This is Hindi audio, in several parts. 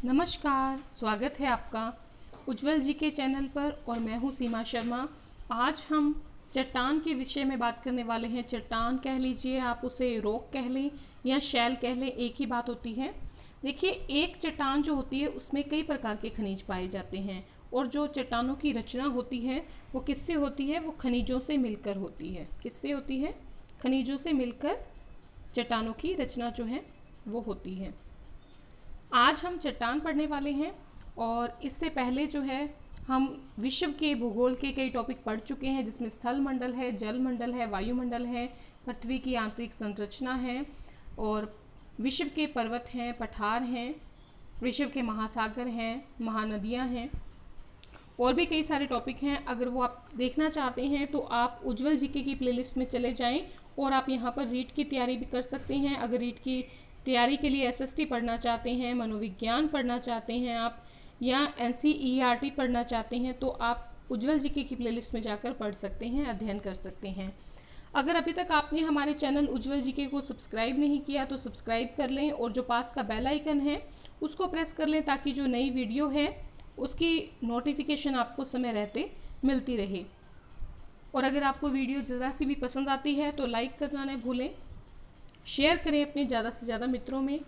नमस्कार, स्वागत है आपका उज्जवल जी के चैनल पर और मैं हूँ सीमा शर्मा। आज हम चट्टान के विषय में बात करने वाले हैं। चट्टान कह लीजिए, आप उसे रॉक कह लें या शैल कह लें, एक ही बात होती है। देखिए, एक चट्टान जो होती है उसमें कई प्रकार के खनिज पाए जाते हैं और जो चट्टानों की रचना होती है वो किससे होती है? वो खनिजों से मिलकर होती है। किससे होती है? खनिजों से मिलकर चट्टानों की रचना जो है वो होती है। आज हम चट्टान पढ़ने वाले हैं और इससे पहले जो है हम विश्व के भूगोल के कई टॉपिक पढ़ चुके हैं, जिसमें स्थल मंडल है, जल मंडल है, वायुमंडल है, पृथ्वी की आंतरिक संरचना है और विश्व के पर्वत हैं, पठार हैं, विश्व के महासागर हैं, महानदियां हैं और भी कई सारे टॉपिक हैं। अगर वो आप देखना चाहते हैं तो आप उज्जवल जीके की प्लेलिस्ट में चले जाएं और आप यहाँ पर रीट की तैयारी भी कर सकते हैं। अगर रीट की तैयारी के लिए एसएसटी पढ़ना चाहते हैं, मनोविज्ञान पढ़ना चाहते हैं आप, या एनसीईआरटी पढ़ना चाहते हैं तो आप उज्जवल जीके की प्लेलिस्ट में जाकर पढ़ सकते हैं, अध्ययन कर सकते हैं। अगर अभी तक आपने हमारे चैनल उज्जवल जीके को सब्सक्राइब नहीं किया तो सब्सक्राइब कर लें और जो पास का बेल आइकन है उसको प्रेस कर लें ताकि जो नई वीडियो है उसकी नोटिफिकेशन आपको समय रहते मिलती रहे। और अगर आपको वीडियो ज़रा सी भी पसंद आती है तो लाइक करना न भूलें, शेयर करें अपने ज़्यादा से ज़्यादा मित्रों में।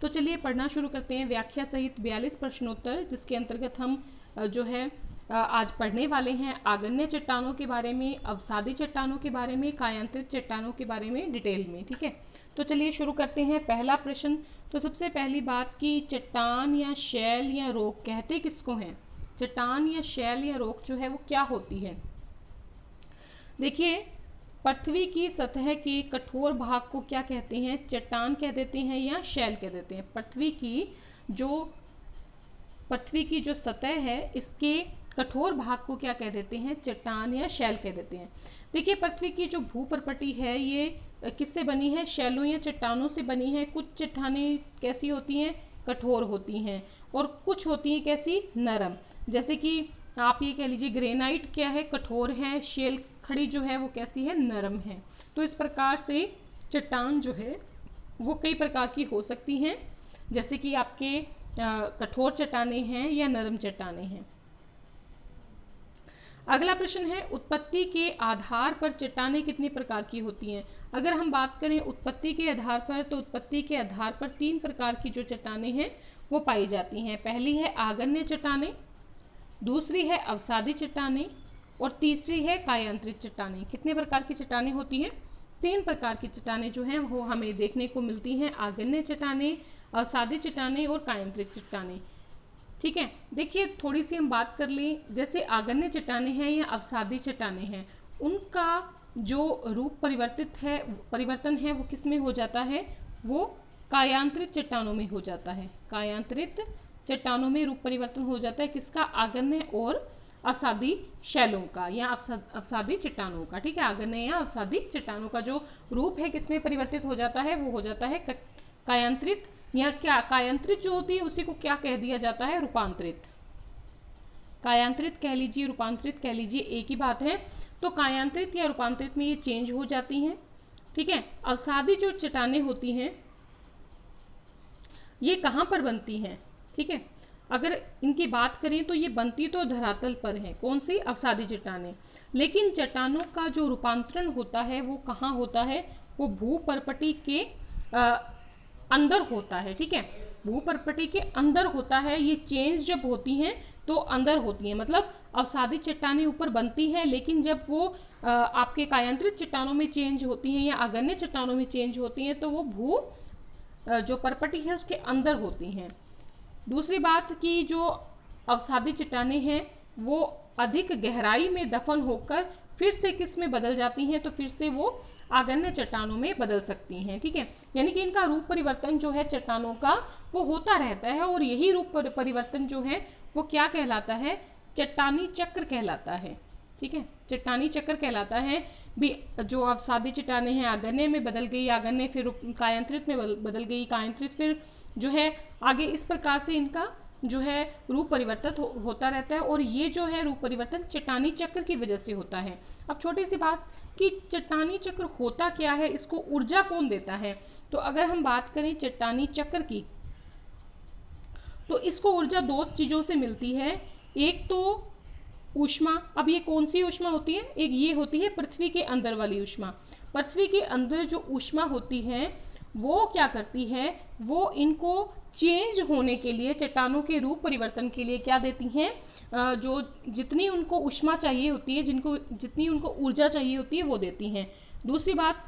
तो चलिए पढ़ना शुरू करते हैं। व्याख्या सहित 42 प्रश्नोत्तर, जिसके अंतर्गत हम जो है आज पढ़ने वाले हैं आग्नेय चट्टानों के बारे में, अवसादी चट्टानों के बारे में, कायांतरित चट्टानों के बारे में डिटेल में। ठीक है, तो चलिए शुरू करते हैं। पहला प्रश्न, तो सबसे पहली बात कि चट्टान या शैल या रॉक कहते किसको हैं? चट्टान या शैल या रॉक जो है वो क्या होती है? देखिए, पृथ्वी की सतह के कठोर भाग को क्या कहते हैं? चट्टान कह देते हैं या शैल कह देते हैं। पृथ्वी की जो सतह है इसके कठोर भाग को क्या कह देते हैं? चट्टान या शैल कह देते हैं। देखिए, पृथ्वी की जो भूप्रपटी है ये किससे बनी है? शैलों या चट्टानों से बनी है। कुछ चट्टानें कैसी होती हैं? कठोर होती हैं और कुछ होती हैं कैसी? नरम। जैसे कि आप ये कह लीजिए ग्रेनाइट क्या है? कठोर है। शेल खड़ी जो है वो कैसी है? नरम है। तो इस प्रकार से चट्टान जो है वो कई प्रकार की हो सकती हैं, जैसे कि आपके कठोर चट्टानें हैं या नरम चट्टानें हैं। अगला प्रश्न है, उत्पत्ति के आधार पर चट्टानें कितने प्रकार की होती हैं? अगर हम बात करें उत्पत्ति के आधार पर, तो उत्पत्ति के आधार पर 3 प्रकार की जो चट्टानें हैं वो पाई जाती हैं। पहली है आग्नेय चट्टानें, दूसरी है अवसादी चट्टानें और तीसरी है कायांतरित चट्टानें। कितने प्रकार की चट्टानें होती हैं? 3 प्रकार की चट्टानें जो हैं वो हमें देखने को मिलती हैं। आग्नेय चट्टानें, अवसादी चट्टानें और कायांतरित चट्टानें। ठीक है, देखिए थोड़ी सी हम बात कर लें। जैसे आग्नेय चट्टानें हैं या अवसादी चट्टानें हैं, उनका जो रूप परिवर्तन है वो किस में हो जाता है? वो कायांतरित चट्टानों में हो जाता है। कायांतरित चट्टानों में रूप परिवर्तन हो जाता है। किसका? आग्नेय और अवसादी शैलों का या अवसादी चट्टानों का। ठीक है, आग्नेय या अवसादी चट्टानों का जो रूप है किसमें परिवर्तित हो जाता है? वो हो जाता है कायांतरित, या क्या कायांतरित जो होती है उसी को क्या कह दिया जाता है? रूपांतरित। कायांतरित कह लीजिए, रूपांतरित कह लीजिए, एक ही बात है। तो कायांतरित या रूपांतरित में ये चेंज हो जाती हैं। ठीक है, अवसादी जो चट्टानें होती हैं ये कहाँ पर बनती हैं? ठीक है, अगर इनकी बात करें तो ये बनती तो धरातल पर है। कौन सी? अवसादी चट्टानें। लेकिन चट्टानों का जो रूपांतरण होता है वो कहाँ होता है? वो भूपर्पटी के अंदर होता है। ठीक है, भूपर्पटी के अंदर होता है। ये चेंज जब होती हैं तो अंदर होती हैं, मतलब अवसादी चट्टानें ऊपर बनती हैं, लेकिन जब वो आपके कायांतरित चट्टानों में चेंज होती हैं या आग्नेय चट्टानों में चेंज होती हैं तो वो भू जो परपटी है उसके अंदर होती हैं। दूसरी बात कि जो अवसादी चट्टानें हैं वो अधिक गहराई में दफन होकर फिर से किस में बदल जाती हैं? तो फिर से वो आग्नेय चट्टानों में बदल सकती हैं। ठीक है, यानी कि इनका रूप परिवर्तन जो है चट्टानों का वो होता रहता है और यही रूप परिवर्तन जो है वो क्या कहलाता है? चट्टानी चक्र कहलाता है। ठीक है, चट्टानी चक्र कहलाता है। भी जो अवसादी चट्टानें हैं आग्नेय में बदल गई, आग्नेय फिर कायांतरित में बदल गई, कायांतरित फिर जो है आगे, इस प्रकार से इनका जो है रूप परिवर्तन होता रहता है और ये जो है रूप परिवर्तन चट्टानी चक्र की वजह से होता है। अब छोटी सी बात कि चट्टानी चक्र होता क्या है, इसको ऊर्जा कौन देता है? तो अगर हम बात करें चट्टानी चक्र की तो इसको ऊर्जा दो चीज़ों से मिलती है, एक तो ऊष्मा। अब ये कौन सी ऊष्मा होती है? एक ये होती है पृथ्वी के अंदर वाली ऊष्मा। पृथ्वी के अंदर जो ऊष्मा होती है वो क्या करती है, वो इनको चेंज होने के लिए, चट्टानों के रूप परिवर्तन के लिए क्या देती हैं, जो जितनी उनको ऊष्मा चाहिए होती है, जितनी उनको ऊर्जा चाहिए होती है वो देती हैं। दूसरी बात,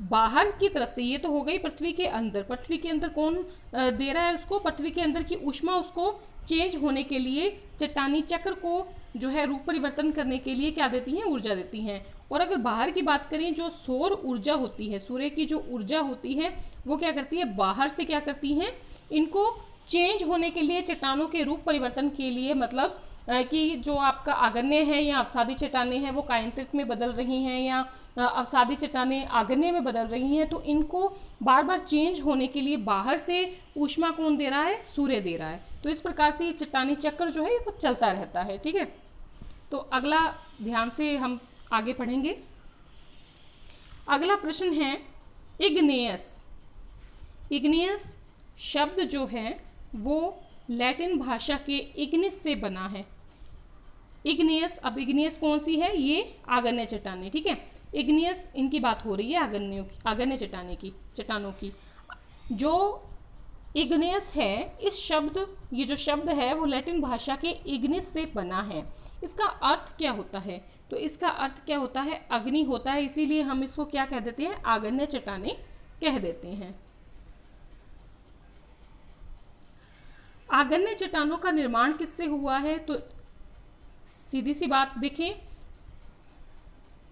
बाहर की तरफ से, ये तो हो गई पृथ्वी के अंदर। पृथ्वी के अंदर कौन दे रहा है उसको? पृथ्वी के अंदर की ऊष्मा उसको चेंज होने के लिए, चट्टानी चक्र को जो है रूप परिवर्तन करने के लिए क्या देती हैं? ऊर्जा देती हैं। और अगर बाहर की बात करें, जो सौर ऊर्जा होती है, सूर्य की जो ऊर्जा होती है वो क्या करती है? बाहर से क्या करती हैं? इनको चेंज होने के लिए, चट्टानों के रूप परिवर्तन के लिए, मतलब कि जो आपका आग्नेय है या अवसादी चट्टानें हैं वो कायंत्रिक में बदल रही हैं या अवसादी चट्टानें आग्नेय में बदल रही हैं, तो इनको बार बार चेंज होने के लिए बाहर से ऊष्मा कौन दे रहा है? सूर्य दे रहा है। तो इस प्रकार से ये चट्टानी चक्र जो है वो चलता रहता है। ठीक है, तो अगला ध्यान से हम आगे पढ़ेंगे। अगला प्रश्न है इग्नेयस। इग्नियस शब्द जो है वो लैटिन भाषा के इग्निस से बना है। इग्नियस, अब इग्नियस कौन सी है? ये आग्नेय चट्टानें। ठीक है, इग्नियस इनकी बात हो रही है आग्नेय चट्टानों की। जो इग्नियस है, ये जो शब्द है वो लैटिन भाषा के इग्निस से बना है। इसका अर्थ क्या होता है? तो इसका अर्थ क्या होता है? अग्नि होता है, इसीलिए हम इसको क्या कह देते हैं? आग्नेय चट्टानें कह देते हैं। आग्नेय चट्टानों का निर्माण किससे हुआ है? तो सीधी सी बात देखें,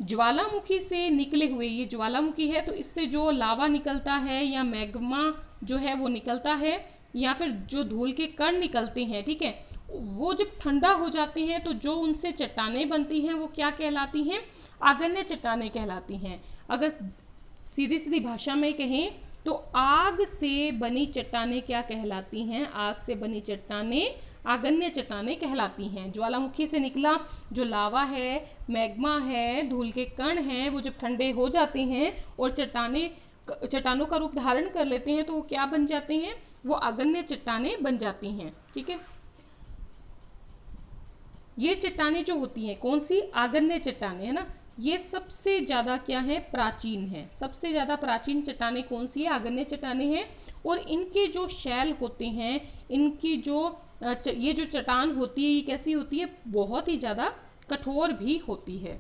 ज्वालामुखी से निकले हुए, ये ज्वालामुखी है तो इससे जो लावा निकलता है या मैग्मा जो है वो निकलता है, या फिर जो धूल के कण निकलते हैं, ठीक है, वो जब ठंडा हो जाते हैं तो जो उनसे चट्टानें बनती हैं वो क्या कहलाती हैं? आग्नेय चट्टानें कहलाती हैं। अगर सीधी सीधी भाषा में कहें तो आग से बनी चट्टानें क्या कहलाती हैं? आग से बनी चट्टानें आग्नेय चट्टानें कहलाती हैं। ज्वालामुखी से निकला जो लावा है, मैग्मा है, धूल के कण हैं, वो जब ठंडे हो जाते हैं और चट्टानों का रूप धारण कर लेते हैं तो वो क्या बन जाते हैं? वो आग्नेय चट्टानें बन जाती हैं। ठीक है, ये चट्टानें जो होती हैं कौन सी? आग्नेय चट्टानें, है ना। ये सबसे ज़्यादा क्या है? प्राचीन है। सबसे ज़्यादा प्राचीन चट्टानें कौन सी है? आग्नेय चट्टानें हैं। और इनके जो शैल होते हैं, इनकी ये जो चट्टान होती है ये कैसी होती है? बहुत ही ज़्यादा कठोर भी होती है,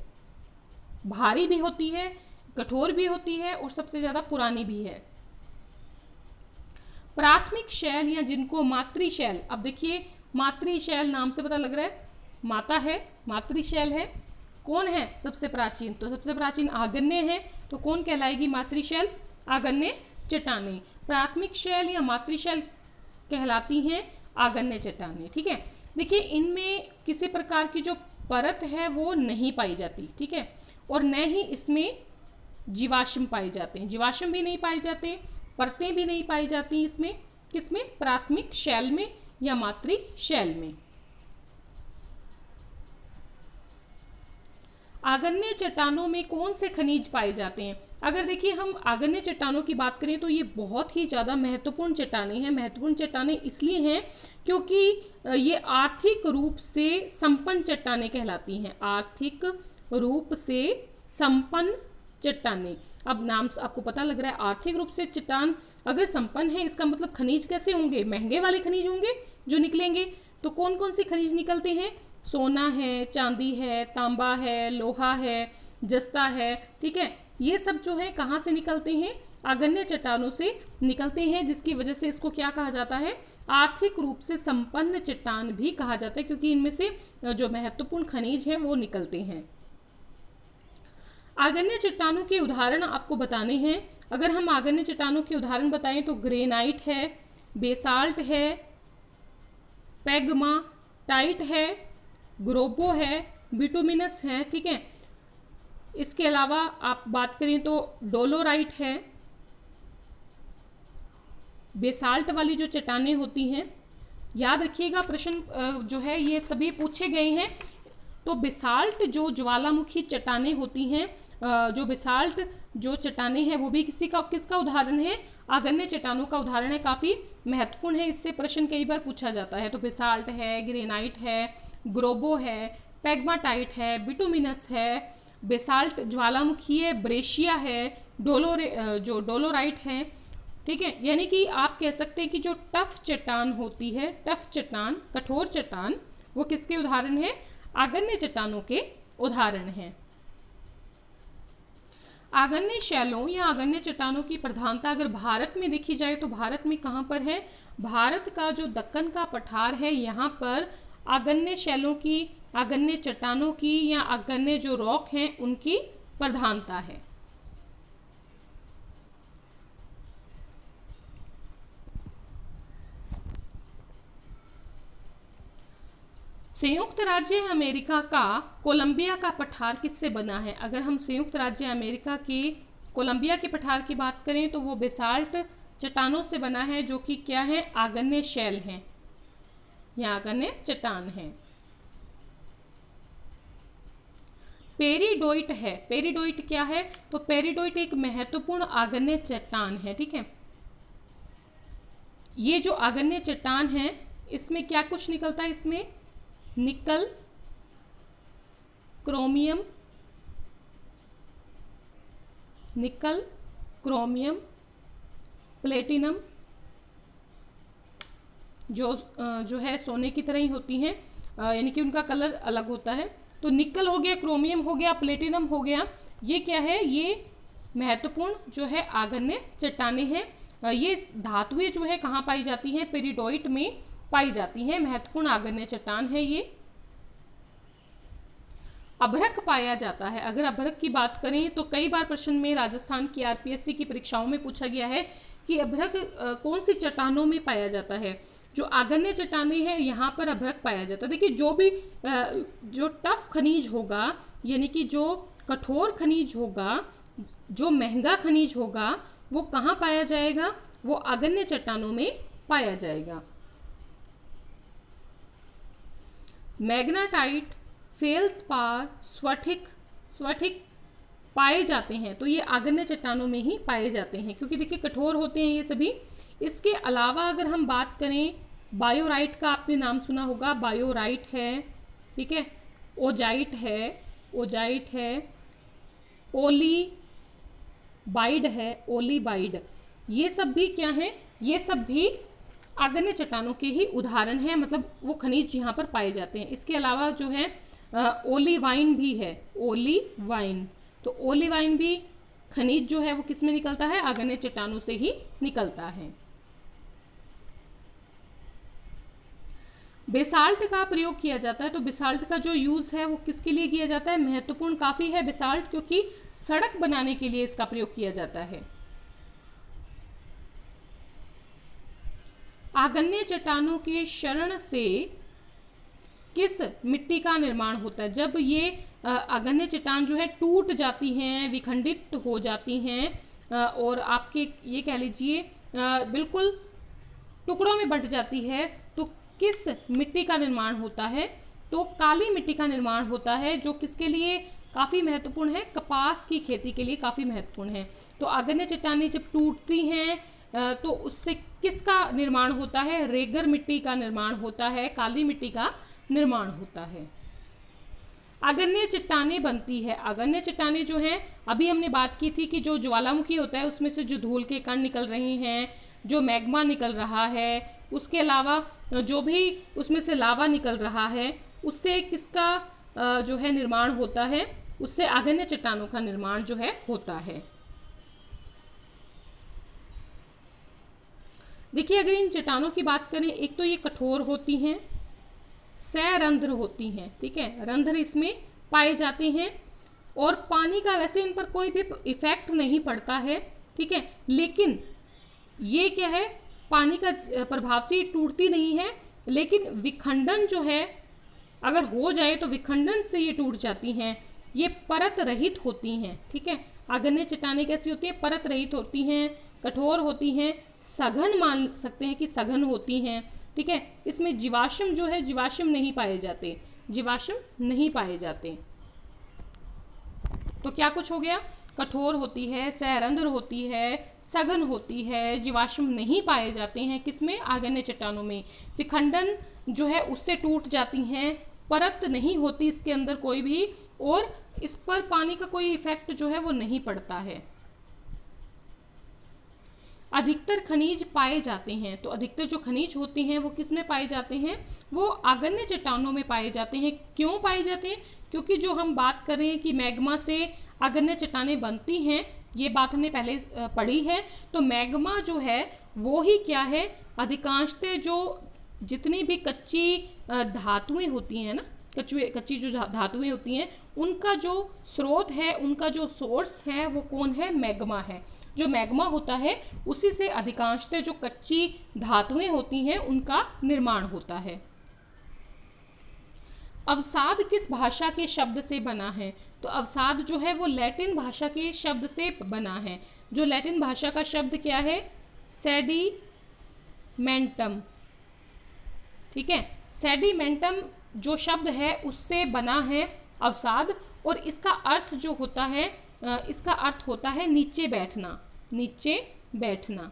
भारी भी होती है, कठोर भी होती है और सबसे ज़्यादा पुरानी भी है। प्राथमिक शैल या जिनको मातृशैल, अब देखिए मातृशैल नाम से पता लग रहा है माता है, मातृशैल है। कौन है सबसे प्राचीन? तो सबसे प्राचीन आग्नेय है, तो कौन कहलाएगी मातृशैल? आग्नेय चट्टानें। प्राथमिक शैल या मातृशैल कहलाती हैं आग्नेय चट्टानें। ठीक है, देखिए इनमें किसी प्रकार की जो परत है वो नहीं पाई जाती। ठीक है, और न ही इसमें जीवाश्म पाए जाते हैं, जीवाश्म भी नहीं पाए जाते, परतें भी नहीं पाई जाती इसमें। किसमें? प्राथमिक शैल में या मातृशैल में। आग्नेय चट्टानों में कौन से खनिज पाए जाते हैं? अगर देखिए हम आग्नेय चट्टानों की बात करें तो ये बहुत ही ज़्यादा महत्वपूर्ण चट्टानें हैं। महत्वपूर्ण चट्टानें इसलिए हैं क्योंकि ये आर्थिक रूप से संपन्न चट्टानें कहलाती हैं। आर्थिक रूप से संपन्न चट्टानें, अब नाम से आपको पता लग रहा है आर्थिक रूप से चट्टान अगर संपन्न है, इसका मतलब खनिज कैसे होंगे? महंगे वाले खनिज होंगे जो निकलेंगे। तो कौन कौन से खनिज निकलते हैं? सोना है, चांदी है, तांबा है, लोहा है, जस्ता है। ठीक है, ये सब जो है कहाँ से निकलते हैं? आग्नेय चट्टानों से निकलते हैं, जिसकी वजह से इसको क्या कहा जाता है? आर्थिक रूप से संपन्न चट्टान भी कहा जाता है, क्योंकि इनमें से जो महत्वपूर्ण खनिज हैं वो निकलते हैं। आग्नेय चट्टानों के उदाहरण आपको बताने हैं। अगर हम आग्नेय चट्टानों के उदाहरण बताएं तो ग्रेनाइट है, बेसाल्ट है, पैग्मा टाइट है, ग्रोबो है, बिटुमिनस है। ठीक है, इसके अलावा आप बात करें तो डोलोराइट है। बेसाल्ट वाली जो चट्टानें होती हैं, याद रखिएगा प्रश्न जो है ये सभी पूछे गए हैं। तो बेसाल्ट जो ज्वालामुखी चट्टानें होती हैं जो बेसाल्ट जो चट्टानें हैं वो भी किसका उदाहरण है, आग्नेय चट्टानों का उदाहरण है, काफ़ी महत्वपूर्ण है, इससे प्रश्न कई बार पूछा जाता है। तो बेसाल्ट है, ग्रेनाइट है, ग्रोबो है, पेग्माटाइट है, बिटुमिनस है, बेसाल्ट ज्वालामुखी है, ब्रेशिया है, जो डोलोराइट है। ठीक है, यानी कि आप कह सकते हैं कि जो टफ चट्टान होती है, टफ चट्टान, कठोर चट्टान, वो किसके उदाहरण है, आग्नेय चट्टानों के उदाहरण हैं। आग्नेय शैलों या आग्नेय चट्टानों की प्रधानता अगर भारत में देखी जाए तो भारत में कहाँ पर है, भारत का जो दक्कन का पठार है यहाँ पर आग्नेय शैलों की, आग्नेय चट्टानों की या आग्नेय जो रॉक हैं उनकी प्रधानता है। संयुक्त राज्य अमेरिका का कोलंबिया का पठार किससे बना है? अगर हम संयुक्त राज्य अमेरिका की कोलंबिया के पठार की बात करें तो वो बेसाल्ट चट्टानों से बना है, जो कि क्या है, आग्नेय शैल हैं या आग्नेय चट्टान है। पेरिडोइट है, पेरिडोइट क्या है, तो पेरिडोइट एक महत्वपूर्ण आग्नेय चट्टान है। ठीक है, ये जो आग्नेय चट्टान है इसमें क्या कुछ निकलता है, इसमें निकल, क्रोमियम, निकल, क्रोमियम, प्लेटिनम, जो है सोने की तरह ही होती हैं, यानी कि उनका कलर अलग होता है। तो निकल हो गया, क्रोमियम हो गया, प्लेटिनम हो गया, ये क्या है, ये महत्वपूर्ण जो है आग्नेय चट्टानें हैं। ये धातुएं जो है कहाँ पाई जाती हैं, पेरिडोइट में पाई जाती हैं, महत्वपूर्ण आग्नेय चट्टान है ये। अभ्रक पाया जाता है, अगर अभ्रक की बात करें तो कई बार प्रश्न में राजस्थान की आरपीएससी की परीक्षाओं में पूछा गया है कि अभ्रक कौन सी चट्टानों में पाया जाता है। जो आग्नेय चट्टानें हैं यहाँ पर अभ्रक पाया जाता है। देखिए, जो भी जो टफ खनिज होगा, यानी कि जो कठोर खनिज होगा, जो महंगा खनिज होगा, वो कहाँ पाया जाएगा, वो आग्नेय चट्टानों में पाया जाएगा। मैग्नेटाइट, फेल्सपार, स्फटिक पाए जाते हैं, तो ये आग्नेय चट्टानों में ही पाए जाते हैं, क्योंकि देखिए कठोर होते हैं ये सभी। इसके अलावा अगर हम बात करें, बायोराइट का आपने नाम सुना होगा, बायोराइट है, ठीक है, ओजाइट है, ओलीबाइड है, ओलीबाइड, ये सब भी क्या है, ये सब भी आग्नेय चट्टानों के ही उदाहरण हैं, मतलब वो खनिज यहाँ पर पाए जाते हैं। इसके अलावा जो है ओलीवाइन भी है, ओलीवाइन, तो ओलीवाइन भी खनिज जो है वो किस में निकलता है, आग्नेय चट्टानों से ही निकलता है। बेसाल्ट का प्रयोग किया जाता है, तो बेसाल्ट का जो यूज है वो किसके लिए किया जाता है, महत्वपूर्ण काफी है बेसाल्ट, क्योंकि सड़क बनाने के लिए इसका प्रयोग किया जाता है। आग्नेय चट्टानों के क्षरण से किस मिट्टी का निर्माण होता है? जब ये आग्नेय चट्टान जो है टूट जाती हैं, विखंडित हो जाती हैं और आपके ये कह लीजिए बिल्कुल टुकड़ों में बंट जाती है, तो किस मिट्टी का निर्माण होता है? तो काली मिट्टी का निर्माण होता है, जो किसके लिए काफ़ी महत्वपूर्ण है, कपास की खेती के लिए काफ़ी महत्वपूर्ण है। तो आग्नेय चट्टानें जब टूटती हैं तो उससे किसका निर्माण होता है, रेगर मिट्टी का निर्माण होता है, काली मिट्टी का निर्माण होता है। आग्नेय चट्टानें बनती है, आग्नेय चट्टानें जो हैं, अभी हमने बात की थी कि जो ज्वालामुखी होता है उसमें से जो धूल के कण निकल रहे हैं, जो मैग्मा निकल रहा है, उसके अलावा जो भी उसमें से लावा निकल रहा है, उससे किसका जो है निर्माण होता है, उससे आग्नेय चट्टानों का निर्माण जो है होता है। देखिए, अगर इन चट्टानों की बात करें, एक तो ये कठोर होती हैं, सैरंध्र होती हैं, ठीक है, रंध्र इसमें पाए जाते हैं, और पानी का वैसे इन पर कोई भी इफेक्ट नहीं पड़ता है, ठीक है, लेकिन ये क्या है, पानी का प्रभाव से टूटती नहीं है, लेकिन विखंडन जो है अगर हो जाए तो विखंडन से ये टूट जाती हैं। ये परत रहित होती हैं, ठीक है, आग्नेय चट्टानें कैसी होती हैं, परत रहित होती हैं, कठोर होती हैं, सघन मान सकते हैं कि सघन होती हैं, ठीक है। इसमें जीवाश्म जो है, जीवाश्म नहीं पाए जाते, जीवाश्म नहीं पाए जाते। तो क्या कुछ हो गया, कठोर होती है, सहरंध्र होती है, सघन होती है, जीवाश्म नहीं पाए जाते हैं किसमें, आग्नेय चट्टानों में। विखंडन जो है उससे टूट जाती हैं, परत नहीं होती इसके अंदर कोई भी, और इस पर पानी का कोई इफेक्ट जो है वो नहीं पड़ता है। अधिकतर खनिज पाए जाते हैं, तो अधिकतर जो खनिज होते हैं वो किस में पाए जाते हैं, वो आग्नेय चट्टानों में पाए जाते हैं। क्यों पाए जाते हैं, क्योंकि जो हम बात कर रहे हैं कि मैग्मा से आग्नेय चट्टानें बनती हैं, ये बात हमने पहले पढ़ी है। तो मैग्मा जो है वो ही क्या है, अधिकांशतः जो जितनी भी कच्ची धातुएं होती हैं ना, कच्ची जो धातुएं होती हैं, उनका जो स्रोत है, उनका जो सोर्स है वो कौन है, मैग्मा है। जो मैग्मा होता है उसी से अधिकांशतः जो कच्ची धातुएं होती हैं उनका निर्माण होता है। अवसाद किस भाषा के शब्द से बना है, तो अवसाद जो है वो लैटिन भाषा के शब्द से बना है। जो लैटिन भाषा का शब्द क्या है, सेडिमेंटम, ठीक है, सेडिमेंटम जो शब्द है उससे बना है अवसाद, और इसका अर्थ जो होता है, इसका अर्थ होता है नीचे बैठना, नीचे बैठना,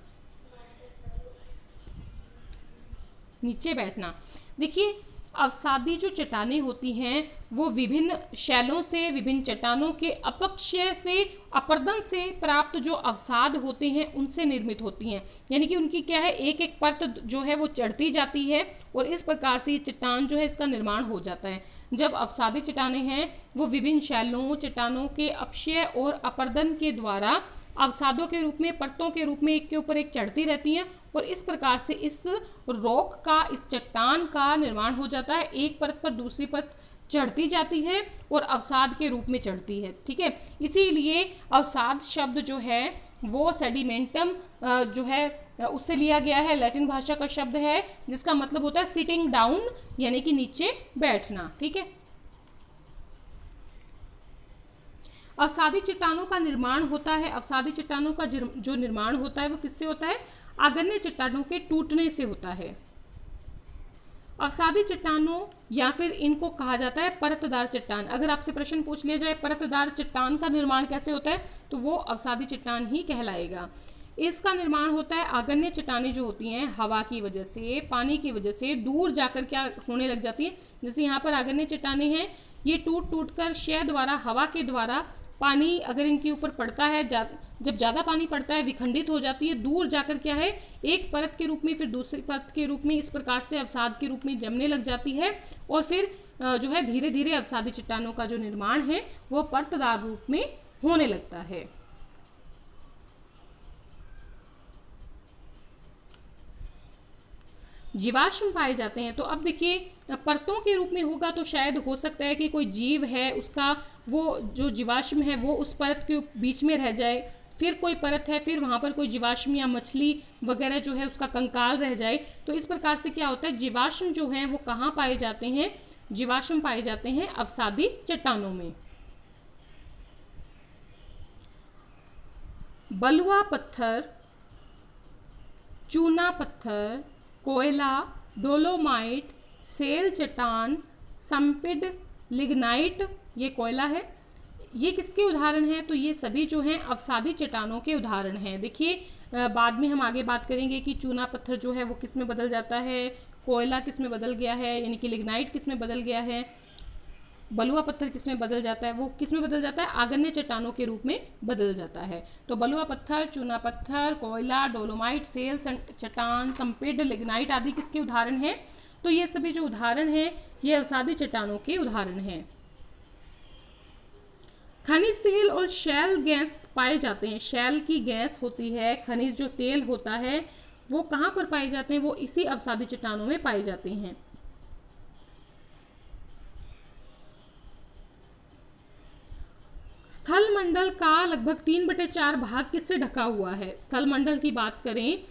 नीचे बैठना। देखिए अवसादी जो चट्टानें होती हैं वो विभिन्न शैलों से, विभिन्न चट्टानों के अपक्षय से, अपर्दन से प्राप्त जो अवसाद होते हैं उनसे निर्मित होती हैं। यानी कि उनकी क्या है, एक एक परत जो है वो चढ़ती जाती है, और इस प्रकार से ये चट्टान जो है इसका निर्माण हो जाता है। जब अवसादी चट्टानें हैं वो विभिन्न शैलों, चट्टानों के अपक्षय और अपर्दन के द्वारा अवसादों के रूप में, परतों के रूप में एक के ऊपर एक चढ़ती रहती हैं, और इस प्रकार से इस रॉक का, इस चट्टान का निर्माण हो जाता है। एक परत पर दूसरी परत चढ़ती जाती है और अवसाद के रूप में चढ़ती है, ठीक है। इसीलिए अवसाद शब्द जो है वो सेडिमेंटम जो है उससे लिया गया है, लैटिन भाषा का शब्द है, जिसका मतलब होता है सिटिंग डाउन, यानी कि नीचे बैठना, ठीक है। अवसादी चट्टानों का निर्माण होता है, अवसादी चट्टानों का जो निर्माण होता है वो किससे होता है, आग्नेय चट्टानों के टूटने से होता है। अवसादी चट्टानों या फिर इनको कहा जाता है परतदार चट्टान। अगर आपसे प्रश्न पूछ लिया जाए परतदार चट्टान का निर्माण कैसे होता है, तो वो अवसादी चट्टान ही कहलाएगा। इसका निर्माण होता है, आग्नेय चट्टानें जो होती हैं हवा की वजह से, पानी की वजह से दूर जाकर क्या होने लग जाती है। जैसे यहाँ पर आग्नेय चट्टानें हैं, ये टूट टूट कर क्षय द्वारा, हवा के द्वारा, पानी अगर इनके ऊपर पड़ता है, जब ज़्यादा पानी पड़ता है विखंडित हो जाती है, दूर जाकर क्या है, एक परत के रूप में, फिर दूसरी परत के रूप में, इस प्रकार से अवसाद के रूप में जमने लग जाती है, और फिर जो है धीरे धीरे अवसादी चट्टानों का जो निर्माण है वो परतदार रूप में होने लगता है। जीवाश्म पाए जाते हैं, तो अब देखिए परतों के रूप में होगा तो शायद हो सकता है कि कोई जीव है उसका वो जो जीवाश्म है वो उस परत के बीच में रह जाए, फिर कोई परत है, फिर वहाँ पर कोई जीवाश्म या मछली वगैरह जो है उसका कंकाल रह जाए। तो इस प्रकार से क्या होता है, जीवाश्म जो हैं वो कहाँ पाए जाते हैं, जीवाश्म पाए जाते हैं अवसादी चट्टानों में। बलुआ पत्थर, चूना पत्थर, कोयला, डोलोमाइट, सेल चट्टान, संपिड, लिग्नाइट, ये कोयला है, ये किसके उदाहरण हैं, तो ये सभी जो हैं अवसादी चट्टानों के उदाहरण हैं। देखिए बाद में हम आगे बात करेंगे कि चूना पत्थर जो है वो किस में बदल जाता है, कोयला किस में बदल गया है, यानी कि लिग्नाइट किस में बदल गया है, बलुआ पत्थर किस में बदल जाता है, वो किस में बदल जाता है, आग्नेय चट्टानों के रूप में बदल जाता है। तो बलुआ पत्थर, चूना पत्थर, कोयला, डोलोमाइट, सेल चट्टान, संपिड, लिग्नाइट आदि किसके उदाहरण हैं, तो ये सभी जो उदाहरण हैं ये अवसादी चट्टानों के उदाहरण हैं। खनिज तेल और शैल गैस पाए जाते हैं। शैल की गैस होती है, खनिज जो तेल होता है वो कहाँ पर पाए जाते हैं, वो इसी अवसादी चट्टानों में पाए जाते हैं। स्थल मंडल का लगभग 3/4 भाग किससे ढका हुआ है, स्थल मंडल की बात करें,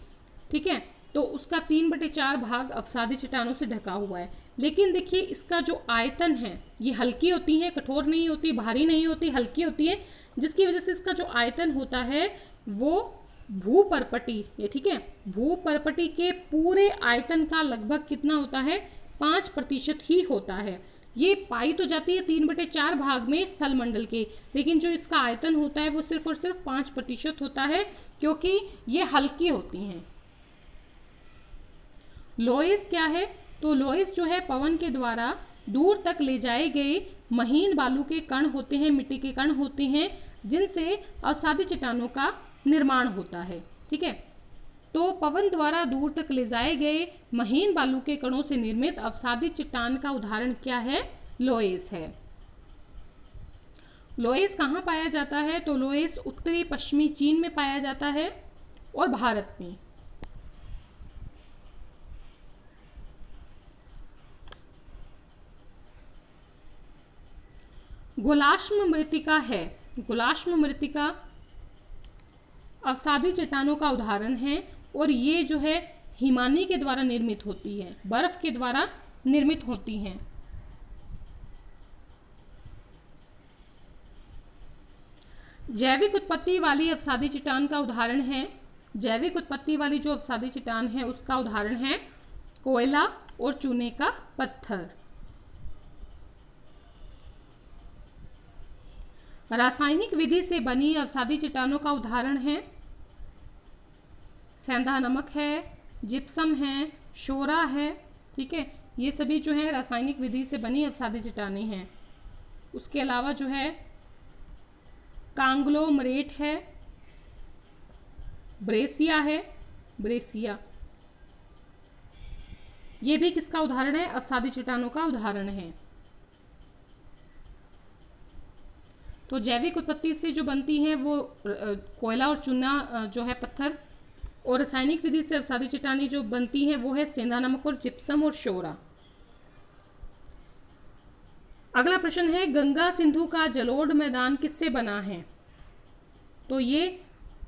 ठीक है, तो उसका 3/4 भाग अवसादी चट्टानों से ढका हुआ है। लेकिन देखिए इसका जो आयतन है ये हल्की होती है, कठोर नहीं होती, भारी नहीं होती, हल्की होती है, जिसकी वजह से इसका जो आयतन होता है वो भूपर्पटी, ये ठीक है, भूपर्पटी के पूरे आयतन का लगभग कितना होता है, 5% ही होता है। ये पाई तो जाती है 3/4 भाग में स्थल मंडल के, लेकिन जो इसका आयतन होता है वो सिर्फ और सिर्फ 5% होता है, क्योंकि ये हल्की होती हैं। लोएस क्या है? तो लोएस जो है पवन के द्वारा दूर तक ले जाए गए महीन बालू के कण होते हैं, मिट्टी के कण होते हैं, जिनसे अवसादी चट्टानों का निर्माण होता है। ठीक है, तो पवन द्वारा दूर तक ले जाए गए महीन बालू के कणों से निर्मित अवसादी चट्टान का उदाहरण क्या है? लोएस है। लोएस कहाँ पाया जाता है? तो लोएस उत्तरी पश्चिमी चीन में पाया जाता है और भारत में। गोलाश्म मृत्तिका है। गोलाश्म मृत्तिका अवसादी चट्टानों का उदाहरण है और ये जो है हिमानी के द्वारा निर्मित होती है, बर्फ के द्वारा निर्मित होती हैं। जैविक उत्पत्ति वाली अवसादी चट्टान का उदाहरण है, जैविक उत्पत्ति वाली जो अवसादी चट्टान है उसका उदाहरण है कोयला और चूने का पत्थर। रासायनिक विधि से बनी अवसादी चट्टानों का उदाहरण है सेंधा नमक है, जिप्सम है, शोरा है। ठीक है, ये सभी जो है रासायनिक विधि से बनी अवसादी चट्टानें हैं। उसके अलावा जो है कांग्लोमरेट है, ब्रेसिया है, ब्रेसिया, ये भी किसका उदाहरण है? अवसादी चट्टानों का उदाहरण है। तो जैविक उत्पत्ति से जो बनती हैं वो कोयला और चूना जो है पत्थर, और रासायनिक विधि से अवसादी चट्टानें जो बनती हैं वो है सेंधा नमक और जिप्सम और शोरा। अगला प्रश्न है गंगा सिंधु का जलोढ़ मैदान किससे बना है? तो ये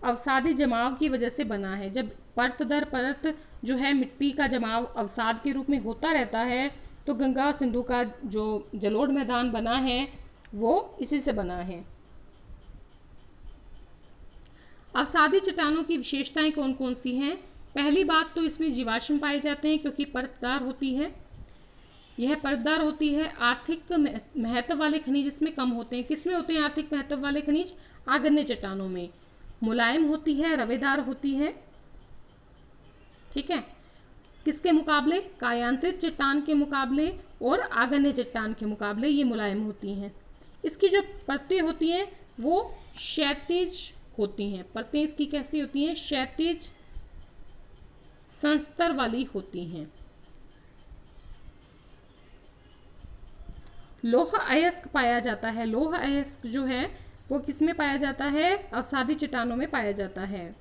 अवसादी जमाव की वजह से बना है। जब परत दर परत जो है मिट्टी का जमाव अवसाद के रूप में होता रहता है, तो गंगा सिंधु का जो जलोढ़ मैदान बना है वो इसी से बना है। अवसादी चट्टानों की विशेषताएं कौन कौन सी हैं? पहली बात तो इसमें जीवाश्म पाए जाते हैं क्योंकि परतदार होती है, यह परतदार होती है। आर्थिक महत्व वाले खनिज इसमें कम होते हैं। किसमें होते हैं आर्थिक महत्व वाले खनिज? आगन्य चट्टानों में। मुलायम होती है, रवेदार होती है। ठीक है, किसके मुकाबले? कायांतरित चट्टान के मुकाबले और आगन्य चट्टान के मुकाबले ये मुलायम होती हैं। इसकी जो परतें होती हैं वो क्षैतिज होती हैं। परतें इसकी कैसी होती हैं? क्षैतिज संस्तर वाली होती हैं। लौह अयस्क पाया जाता है। लौह अयस्क जो है वो किसमें पाया जाता है? अवसादी चट्टानों में पाया जाता है।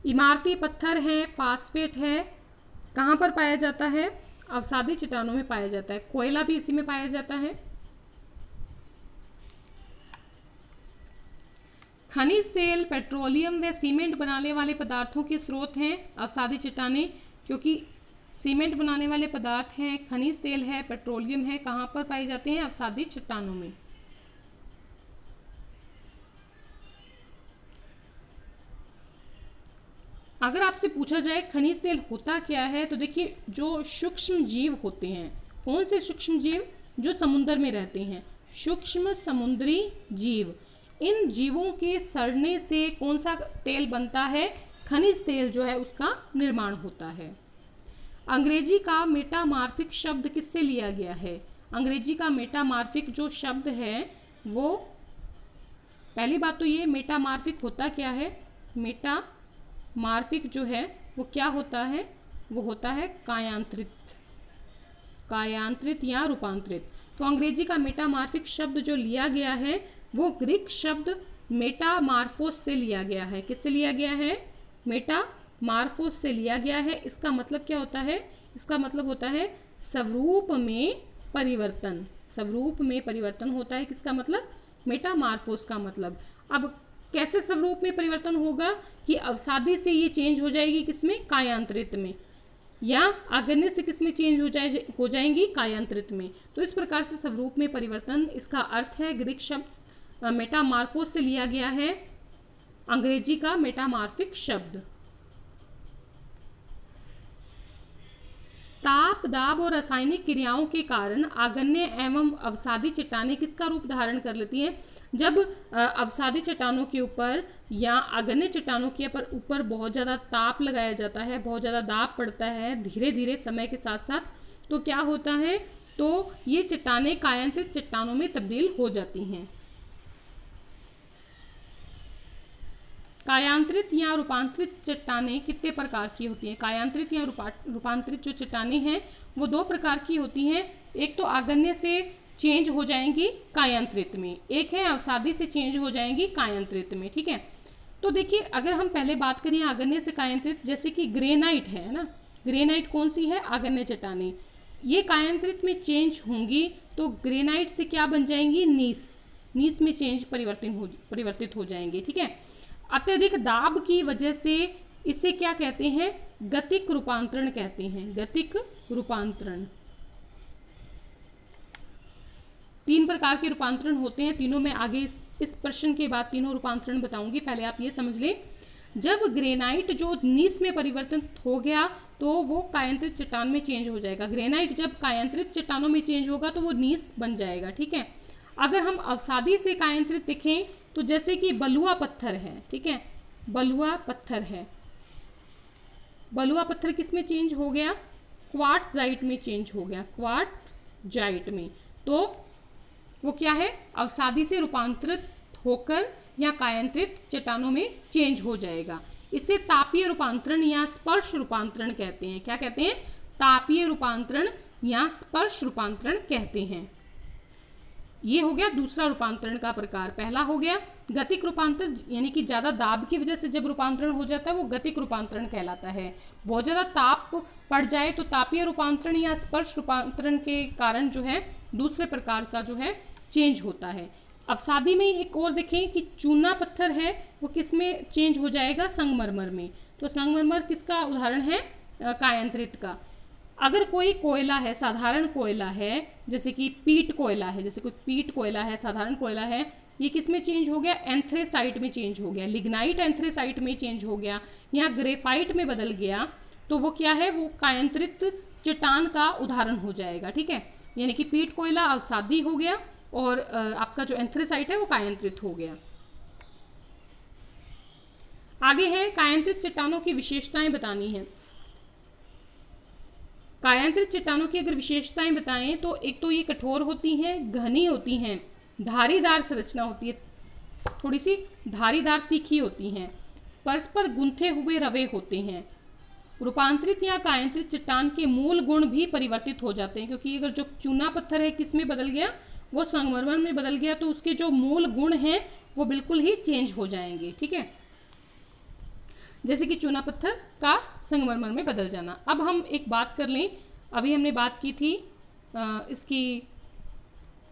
इमारती पत्थर है, फास्फेट है, कहाँ पर पाया जाता है? अवसादी चट्टानों में पाया जाता है। कोयला भी इसी में पाया जाता है। खनिज तेल, पेट्रोलियम व सीमेंट बनाने वाले पदार्थों के स्रोत हैं अवसादी चट्टानें, क्योंकि सीमेंट बनाने वाले पदार्थ हैं, खनिज तेल है, पेट्रोलियम है, कहाँ पर पाए जाते हैं? अवसादी चट्टानों में। अगर आपसे पूछा जाए खनिज तेल होता क्या है, तो देखिए जो सूक्ष्म जीव होते हैं, कौन से सूक्ष्म जीव? जो समुद्र में रहते हैं, सूक्ष्म समुद्री जीव। इन जीवों के सड़ने से कौन सा तेल बनता है? खनिज तेल जो है उसका निर्माण होता है। अंग्रेजी का मेटामार्फिक शब्द किससे लिया गया है? अंग्रेजी का मेटामार्फिक जो शब्द है वो, पहली बात तो ये मेटामार्फिक होता क्या है? मेटामार्फिक जो है वो क्या होता है? वो होता है कायांतरित, कायांतरित या रूपांतरित। तो अंग्रेजी का मेटामार्फिक शब्द जो लिया गया है वो ग्रीक शब्द मेटामार्फोस से लिया गया है। किससे लिया गया है? मेटामार्फोस से लिया गया है। इसका मतलब क्या होता है? इसका मतलब होता है स्वरूप में परिवर्तन। स्वरूप में परिवर्तन होता है। किसका मतलब? मेटामार्फोस का मतलब। अब कैसे स्वरूप में परिवर्तन होगा कि अवसादी से ये चेंज हो जाएगी किसमें? कायांतरित में, या आगन्य से किसमें चेंज हो जाएंगी? कायांतरित में। तो इस प्रकार से स्वरूप में परिवर्तन, इसका अर्थ है ग्रीक शब्द मेटामार्फोस से लिया गया है अंग्रेजी का मेटामार्फिक शब्द। ताप, दाब और रासायनिक क्रियाओं के कारण आगन्य एवं अवसादी चट्टानें किसका रूप धारण कर लेती हैं? जब अवसादी चट्टानों के ऊपर या आगन्य चट्टानों के ऊपर बहुत ज़्यादा ताप लगाया जाता है, बहुत ज़्यादा दाब पड़ता है धीरे धीरे समय के साथ साथ, तो क्या होता है, तो ये चट्टानें कायांतरित चट्टानों में तब्दील हो जाती हैं। कायांतरित या रूपांतरित चट्टानें कितने प्रकार की होती हैं? कायांतरित या रूपांतरित जो चट्टानें हैं वो 2 प्रकार की होती हैं। एक तो आगन्य से चेंज हो जाएंगी कायांतरित में, एक है अवसादी से चेंज हो जाएंगी कायांतरित में। ठीक है, तो देखिए अगर हम पहले बात करें आगन्य से कायांतरित, जैसे कि ग्रेनाइट है ना, ग्रेनाइट कौन सी है? आगन्य चट्टानें। ये कायांतरित में चेंज होंगी तो ग्रेनाइट से क्या बन जाएंगी? नीस में चेंज परिवर्तित हो जाएंगे। ठीक है, अत्यधिक दाब की वजह से इसे क्या कहते हैं? गतिक रूपांतरण कहते हैं। गतिक रूपांतरण। 3 प्रकार के रूपांतरण होते हैं, तीनों में आगे इस प्रश्न के बाद तीनों रूपांतरण बताऊंगी। पहले आप ये समझ लें, जब ग्रेनाइट जो नीस में परिवर्तित हो गया तो वो कायांतरित चट्टान में चेंज हो जाएगा। ग्रेनाइट जब कायांतरित चट्टानों में चेंज होगा तो वो नीस बन जाएगा। ठीक है, अगर हम अवसादी से कायांतरित देखें तो जैसे कि बलुआ पत्थर है, ठीक है, बलुआ पत्थर है, बलुआ पत्थर किस में चेंज हो गया? क्वार्ट्जाइट में चेंज हो गया, क्वार्ट्जाइट में। तो वो क्या है? अवसादी से रूपांतरित होकर या कायांतरित चट्टानों में चेंज हो जाएगा। इसे तापीय रूपांतरण या स्पर्श रूपांतरण कहते हैं। क्या कहते हैं? तापीय रूपांतरण या स्पर्श रूपांतरण कहते हैं। ये हो गया दूसरा रूपांतरण का प्रकार। पहला हो गया गतिक रूपांतरण, यानी कि ज़्यादा दाब की वजह से जब रूपांतरण हो जाता है वो गतिक रूपांतरण कहलाता है। बहुत ज़्यादा ताप पड़ जाए तो तापीय रूपांतरण या स्पर्श रूपांतरण के कारण जो है दूसरे प्रकार का जो है चेंज होता है। अवसादी में एक और देखें कि चूना पत्थर है वो किस में चेंज हो जाएगा? संगमरमर में। तो संगमरमर किसका उदाहरण है? कायांतरित का। अगर कोई कोयला है, साधारण कोयला है, जैसे कि पीट कोयला है, जैसे कोई पीट कोयला है, साधारण कोयला है, ये किस में चेंज हो गया? एंथ्रेसाइट में चेंज हो गया, लिग्नाइट एंथ्रेसाइट में चेंज हो गया या ग्रेफाइट में बदल गया, तो वो क्या है? वो कायांतरित चट्टान का उदाहरण हो जाएगा। ठीक है, यानी कि पीट कोयला अवसादी हो गया और आपका जो एंथ्रेसाइट है वो कायांतरित हो गया। आगे है कायांतरित चट्टानों की विशेषताएं बतानी है। कायांतरित चट्टानों की अगर विशेषताएं बताएं तो एक तो ये कठोर होती हैं, घनी होती हैं, धारीदार संरचना होती है, थोड़ी सी धारीदार तीखी होती हैं, परस्पर गुंथे हुए रवे होते हैं। रूपांतरित या कायांतरित चट्टान के मूल गुण भी परिवर्तित हो जाते हैं, क्योंकि अगर जो चूना पत्थर है किस में बदल गया? वो संगमरमर में बदल गया, तो उसके जो मूल गुण हैं वो बिल्कुल ही चेंज हो जाएंगे। ठीक है, जैसे कि चूना पत्थर का संगमरमर में बदल जाना। अब हम एक बात कर लें, अभी हमने बात की थी इसकी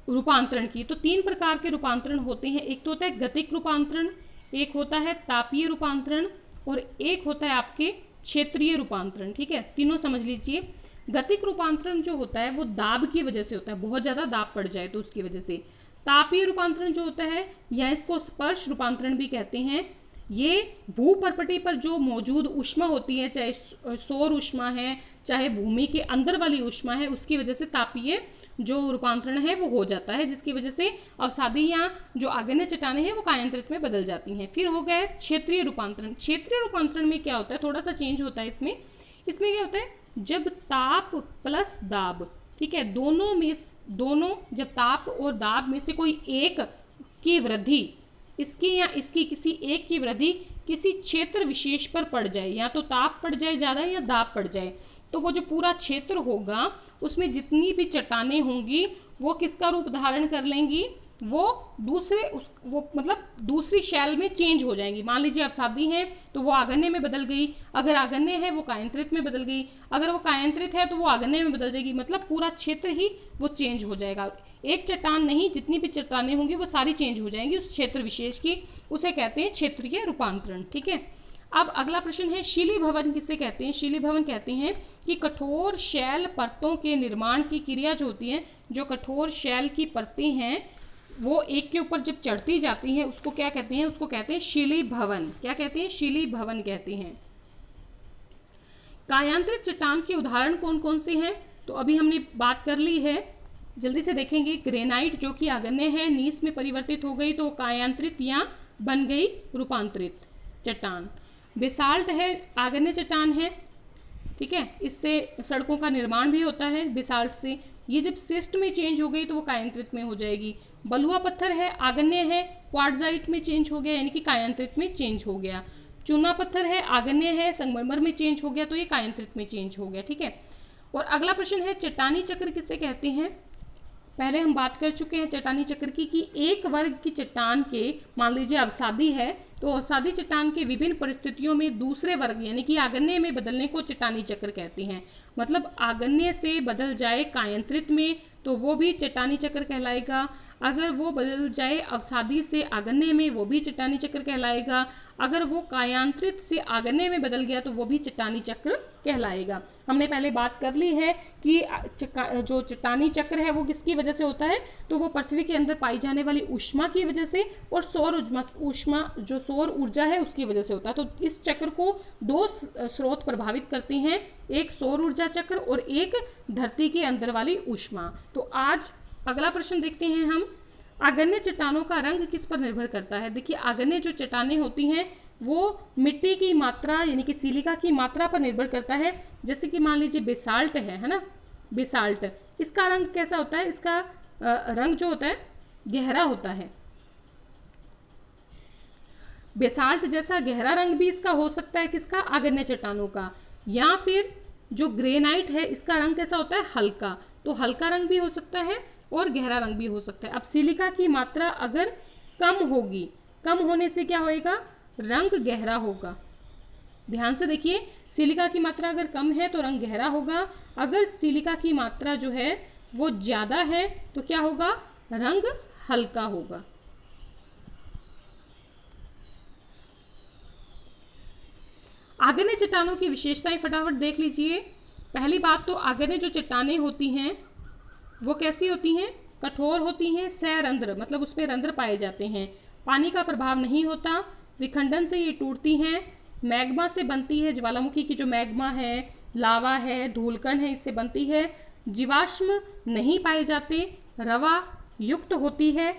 रूपांतरण की। तो 3 प्रकार के रूपांतरण होते हैं। एक तो होता है गतिक रूपांतरण, एक होता है तापीय रूपांतरण और एक होता है आपके क्षेत्रीय रूपांतरण। ठीक है, तीनों समझ लीजिए। गतिक रूपांतरण जो होता है वो दाब की वजह से होता है, बहुत ज़्यादा दाब पड़ जाए तो उसकी वजह से। तापीय रूपांतरण जो होता है या इसको स्पर्श रूपांतरण भी कहते हैं, ये भूपर्पटी पर जो मौजूद ऊष्मा होती है, चाहे सौर ऊष्मा है चाहे भूमि के अंदर वाली ऊष्मा है, उसकी वजह से तापीय जो रूपांतरण है वो हो जाता है, जिसकी वजह से अवसादी या जो आग्नेय चट्टानें हैं वो कायांतरित में बदल जाती हैं। फिर हो गया क्षेत्रीय रूपांतरण। क्षेत्रीय रूपांतरण में क्या होता है? थोड़ा सा चेंज होता है इसमें क्या होता है? जब ताप प्लस दाब, ठीक है, दोनों जब ताप और दाब में से कोई एक की वृद्धि, इसकी या इसकी किसी एक की वृद्धि किसी क्षेत्र विशेष पर पड़ जाए, या तो ताप पड़ जाए ज़्यादा या दाब पड़ जाए, तो वो जो पूरा क्षेत्र होगा उसमें जितनी भी चट्टानें होंगी वो किसका रूप धारण कर लेंगी? वो दूसरी शैल में चेंज हो जाएंगी। मान लीजिए अवसादी है तो वो आगन्य में बदल गई, अगर आगन्य है वो कायांतरित में बदल गई, अगर वो कायांतरित है तो वो आगन्य में बदल जाएगी, मतलब पूरा क्षेत्र ही वो चेंज हो जाएगा। एक चट्टान नहीं, जितनी भी चट्टानें होंगी वो सारी चेंज हो जाएंगी उस क्षेत्र विशेष की, उसे कहते हैं क्षेत्रीय रूपांतरण। ठीक है, अब अगला प्रश्न है शीलीभवन किसे कहते हैं? शीलीभवन कहते हैं कि कठोर शैल परतों के निर्माण की क्रिया जो होती है, जो कठोर शैल की परतें हैं वो एक के ऊपर जब चढ़ती जाती हैं उसको क्या कहते हैं? उसको कहते हैं शीलीभवन। क्या कहते हैं? शीलीभवन कहते हैं। कायांतरित चट्टान के उदाहरण कौन कौन से हैं, तो अभी हमने बात कर ली है, जल्दी से देखेंगे। ग्रेनाइट जो कि आग्नेय है, नीस में परिवर्तित हो गई तो कायांतरित या बन गई रूपांतरित चट्टान। बेसाल्ट है, आग्नेय चट्टान है, ठीक है, इससे सड़कों का निर्माण भी होता है बेसाल्ट से। ये जब सिस्ट में चेंज हो गई तो वो कायांतरित में हो जाएगी। बलुआ पत्थर है, आग्नेय है, क्वार्टजाइट में चेंज हो गया यानी कि कायांतरित में चेंज हो गया। चूना पत्थर है, आग्नेय है, संगमरमर में चेंज हो गया तो ये कायांतरित में चेंज हो गया, ठीक है। और अगला प्रश्न है चट्टानी चक्र किसे कहते हैं। पहले हम बात कर चुके हैं चट्टानी चक्र की कि एक वर्ग की चट्टान के, मान लीजिए अवसादी है, तो अवसादी चट्टान के विभिन्न परिस्थितियों में दूसरे वर्ग यानी कि आग्नेय में बदलने को चट्टानी चक्र कहते हैं। मतलब आग्नेय से बदल जाए कायांतरित में तो वो भी चट्टानी चक्र कहलाएगा। अगर वो बदल जाए अवसादी से आग्नेय में, वो भी चट्टानी चक्र कहलाएगा। अगर वो कायांतरित से आग्नेय में बदल गया तो वो भी चट्टानी चक्र कहलाएगा। हमने पहले बात कर ली है कि जो चट्टानी चक्र है वो किसकी वजह से होता है, तो वो पृथ्वी के अंदर पाई जाने वाली ऊष्मा की वजह से और सौर ऊष्मा जो सौर ऊर्जा है उसकी वजह से होता है। तो इस चक्र को दो स्रोत प्रभावित करते हैं, एक सौर ऊर्जा चक्र और एक धरती के अंदर वाली ऊष्मा। तो आज अगला प्रश्न देखते हैं हम, आग्नेय चट्टानों का रंग किस पर निर्भर करता है। देखिए आग्नेय जो चट्टानें होती हैं वो मिट्टी की मात्रा यानी कि सिलिका की मात्रा पर निर्भर करता है। जैसे कि मान लीजिए बेसाल्ट है ना, बेसाल्ट, इसका रंग कैसा होता है, इसका रंग जो होता है गहरा होता है। बेसाल्ट जैसा गहरा रंग भी इसका हो सकता है, किसका, आग्नेय चट्टानों का। या फिर जो ग्रेनाइट है इसका रंग कैसा होता है, हल्का, तो हल्का रंग भी हो सकता है और गहरा रंग भी हो सकता है। अब सिलिका की मात्रा अगर कम होगी, कम होने से क्या होएगा, रंग गहरा होगा। ध्यान से देखिए, सिलिका की मात्रा अगर कम है तो रंग गहरा होगा, अगर सिलिका की मात्रा जो है वो ज़्यादा है तो क्या होगा, रंग हल्का होगा। आग्नेय चट्टानों की विशेषताएं फटाफट देख लीजिए। पहली बात तो आग्नेय जो चट्टानें होती हैं वो कैसी होती हैं, कठोर होती हैं, सरंध्र मतलब उसमें रंध्र पाए जाते हैं, पानी का प्रभाव नहीं होता, विखंडन से ये टूटती हैं, मैग्मा से बनती है, ज्वालामुखी की जो मैग्मा है, लावा है, धूलकण है, इससे बनती है, जीवाश्म नहीं पाए जाते, रवा युक्त होती है,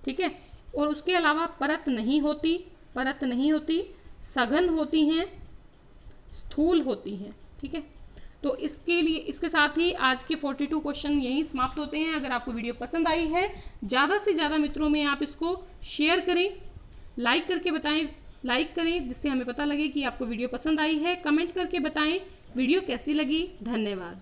ठीक है, और उसके अलावा परत नहीं होती, सघन होती हैं, स्थूल होती हैं, ठीक है। तो इसके लिए, इसके साथ ही आज के 42 क्वेश्चन यहीं समाप्त होते हैं। अगर आपको वीडियो पसंद आई है, ज़्यादा से ज़्यादा मित्रों में आप इसको शेयर करें, लाइक करके बताएं, लाइक करें जिससे हमें पता लगे कि आपको वीडियो पसंद आई है। कमेंट करके बताएं वीडियो कैसी लगी। धन्यवाद।